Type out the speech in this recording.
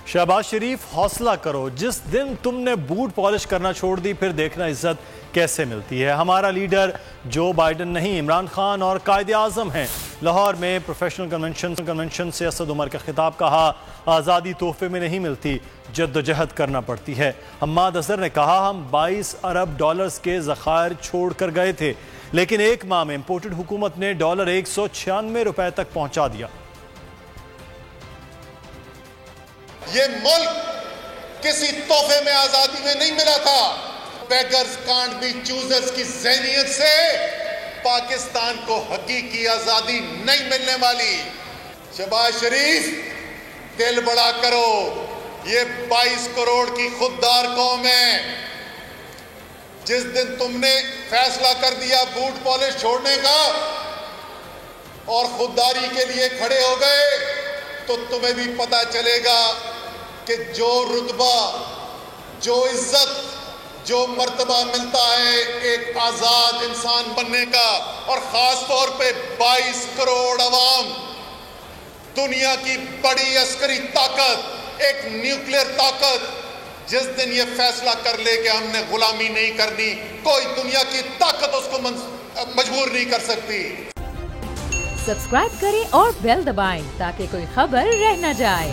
شہباز شریف حوصلہ کرو، جس دن تم نے بوٹ پالش کرنا چھوڑ دی پھر دیکھنا عزت کیسے ملتی ہے۔ ہمارا لیڈر جو بائیڈن نہیں، عمران خان اور قائد اعظم ہیں۔ لاہور میں پروفیشنل کنونشن سے اسد عمر کا خطاب، کہا آزادی تحفے میں نہیں ملتی، جدوجہد کرنا پڑتی ہے۔ حماد اظہر نے کہا ہم 22 ارب ڈالرز کے ذخائر چھوڑ کر گئے تھے، لیکن ایک ماہ میں امپورٹڈ حکومت نے $196 تک پہنچا دیا۔ یہ ملک کسی تحفے میں آزادی میں نہیں ملا تھا۔ بیگرز کانٹ بی چوزرز کی ذہنیت سے پاکستان کو حقیقی آزادی نہیں ملنے والی۔ شہباز شریف دل بڑا کرو، یہ 22 کروڑ کی خوددار قوم ہے۔ جس دن تم نے فیصلہ کر دیا بوٹ پالش چھوڑنے کا اور خودداری کے لیے کھڑے ہو گئے تو تمہیں بھی پتہ چلے گا کہ جو رتبہ، جو عزت، جو مرتبہ ملتا ہے ایک آزاد انسان بننے کا، اور خاص طور پہ 22 کروڑ عوام، دنیا کی بڑی عسکری طاقت، ایک نیوکلیر طاقت، جس دن یہ فیصلہ کر لے کہ ہم نے غلامی نہیں کرنی، کوئی دنیا کی طاقت اس کو مجبور نہیں کر سکتی۔ سبسکرائب کریں اور بیل دبائیں تاکہ کوئی خبر رہ نہ جائے۔